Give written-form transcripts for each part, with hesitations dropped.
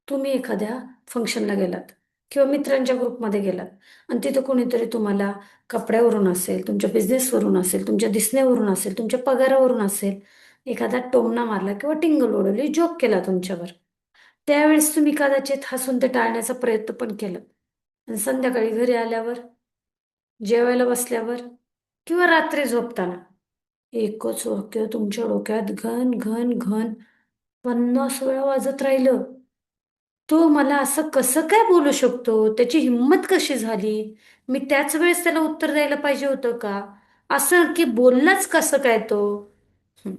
तुम्ही एखाद्या फंक्शनला गेलात किंवा मित्रांच्या ग्रुपमध्ये गेलात आणि तिथं कोणीतरी तुम्हाला कपड्यावरून असेल, तुमच्या बिझनेसवरून असेल, तुमच्या दिसण्यावरून असेल, तुमच्या पगारावरून असेल, एखादा टोमणा मारला किंवा टिंगल उडवली, जोक केला तुमच्यावर. त्यावेळेस तुम्ही कदाचित हसून ते टाळण्याचा प्रयत्न पण केला. आणि संध्याकाळी घरी आल्यावर, जेवायला बसल्यावर किंवा रात्री झोपताना एकच वाक्य तुमच्या डोक्यात घन घन घन 50 वेळा वाजत राहिलं. तो मला असं कसं काय बोलू शकतो? त्याची हिंमत कशी झाली? मी त्याच वेळेस त्याला उत्तर द्यायला पाहिजे होतं का? असं की बोललाच कसं काय तो? हं.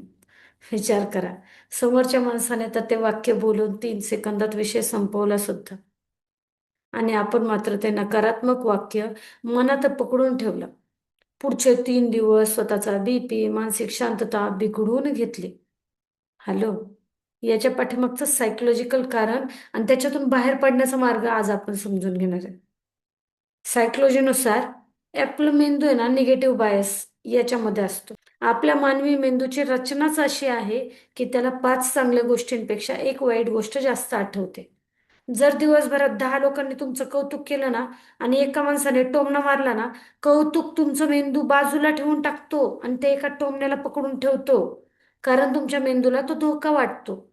विचार करा. समोरच्या माणसाने तर ते वाक्य बोलून 3 सेकंदात विषय संपवला सुद्धा. आणि आपण मात्र ते नकारात्मक वाक्य मनात पकडून ठेवलं. पुढचे 3 दिवस स्वतःचा बीपी, मानसिक शांतता बिघडवून घेतली. हॅलो, याच्या पाठीमागचं सायकोलॉजिकल कारण आणि त्याच्यातून बाहेर पडण्याचा मार्ग आज आपण समजून घेणार आहे. सायकोलॉजीनुसार आपलं मेंदू आहे ना, निगेटिव्ह बायस याच्यामध्ये असतो. आपल्या मानवी मेंदूची रचनाच अशी आहे की त्याला 5 चांगल्या गोष्टींपेक्षा एक वाईट गोष्ट जास्त आठवते. जर दिवसभरात 10 लोकांनी तुमचं कौतुक केलं ना आणि एका माणसाने टोमणा मारला ना, कौतुक तुमचं मेंदू बाजूला ठेवून टाकतो आणि ते एका टोमण्याला पकडून ठेवतो. कारण तुमच्या मेंदूला तो धोका वाटतो.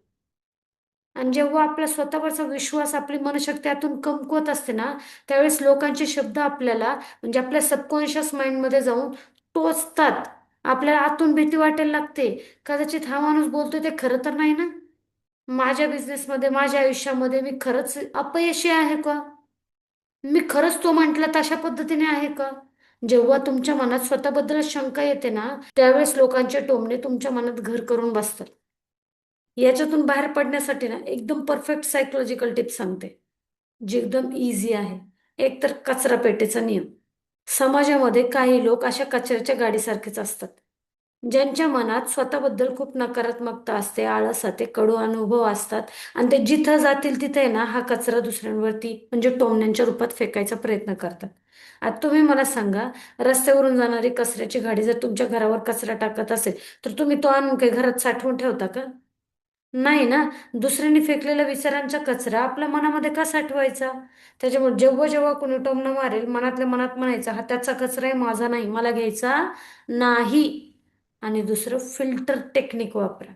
आणि जेव्हा आपला स्वतःवरचा विश्वास, आपली मनशक्ती त्यातून कमकुवत असते ना, त्यावेळेस लोकांचे शब्द आपल्याला म्हणजे आपल्या सबकॉन्शियस माइंडमध्ये जाऊन टोचतात. आपल्याला आतून भीती वाटायला लागते. कदाचित हा माणूस बोलतोय ते खरं तर नाही ना. माझ्या बिझनेसमध्ये, माझ्या आयुष्यामध्ये मी खरंच अपयशी आहे का? मी खरंच तो म्हटला तशा पद्धतीने आहे का? जेव्हा तुमच्या मनात स्वतःबद्दल शंका येते ना, त्यावेळेस लोकांचे टोमणे तुमच्या मनात घर करून बसतात. याच्यातून बाहेर पडण्यासाठी ना एकदम परफेक्ट सायकोलॉजिकल टिप सांगते, जी एकदम इझी आहे. एक तर कचरा पेटीचा नियम. समाजामध्ये काही लोक अशा कचऱ्याच्या गाडीसारखेच असतात, ज्यांच्या मनात स्वतःबद्दल खूप नकारात्मकता असते, आळस असते, कडू अनुभव असतात. आणि ते जिथं जातील तिथे आहे ना, हा कचरा दुसऱ्यांवरती म्हणजे टोमण्यांच्या रूपात फेकायचा प्रयत्न करतात. आता तुम्ही मला सांगा, रस्त्यावरून जाणारी कचऱ्याची गाडी जर तुमच्या घरावर कचरा टाकत असेल, तर तुम्ही तो आणून काही घरात साठवून ठेवता का? नाही ना. दुसऱ्यांनी फेकलेला विचारांचा कचरा आपल्या मनामध्ये का साठवायचा? त्याच्यामुळे जेव्हा जेव्हा कोणी टोमणं मारेल, मनातल्या मनात म्हणायचं, हा त्याचा कचरा आहे, माझा नाही, मला घ्यायचा नाही. आणि दुसरं, फिल्टर टेक्निक वापरा.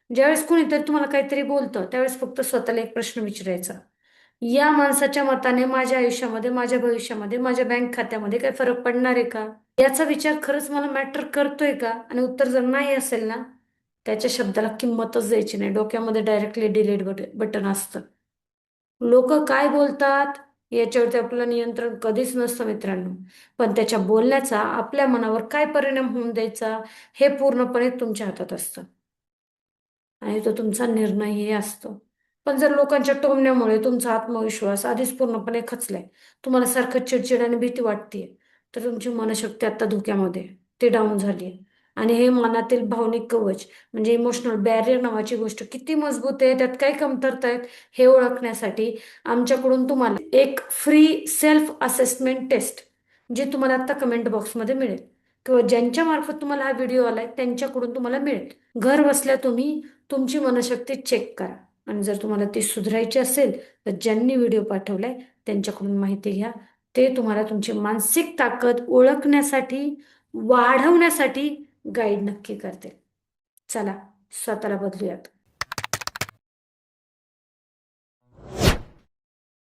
ज्यावेळेस कोणीतरी तुम्हाला काहीतरी बोलतं, त्यावेळेस फक्त स्वतःला एक प्रश्न विचारायचा: या माणसाच्या मताने माझ्या आयुष्यामध्ये, माझ्या भविष्यामध्ये, माझ्या बँक खात्यामध्ये काही फरक पडणार आहे का? याचा विचार खरंच मला मॅटर करतोय का? आणि उत्तर जर नाही असेल ना, त्याच्या शब्दाला किंमतच द्यायची नाही. डोक्यामध्ये डायरेक्टली डिलीट बटन असतं. लोक काय बोलतात याच्यावरती आपलं नियंत्रण कधीच नसतं मित्रांनो. पण त्याच्या बोलण्याचा आपल्या मनावर काय परिणाम होऊन द्यायचा, हे पूर्णपणे तुमच्या हातात असतं. आणि तो तुमचा निर्णयही असतो. पण जर लोकांच्या टोमण्यामुळे तुमचा आत्मविश्वास आधीच पूर्णपणे खचलाय, तुम्हाला सारखं चिडचिड आणि भीती वाटतेय, तर तुमची मनशक्ती आता धोक्यामध्ये आहे. ती डाऊन झाली आहे. आणि हे मनातील भावनिक कवच म्हणजे इमोशनल बॅरियर नावाची गोष्ट किती मजबूत आहे, त्यात काय कमतरता आहेत, हे ओळखण्यासाठी आमच्याकडून तुम्हाला एक फ्री सेल्फ असेसमेंट टेस्ट, जी तुम्हाला आता कमेंट बॉक्समध्ये मिळेल किंवा ज्यांच्या मार्फत तुम्हाला हा व्हिडिओ आलाय त्यांच्याकडून तुम्हाला मिळेल. घर बसल्या तुम्ही तुमची मनशक्ती चेक करा. आणि जर तुम्हाला ती सुधारायची असेल, तर ज्यांनी व्हिडिओ पाठवलाय त्यांच्याकडून माहिती घ्या. ते तुम्हाला तुमची मानसिक ताकद ओळखण्यासाठी, वाढवण्यासाठी गाईड नक्की करते. चला, स्वतःला बदलूयात.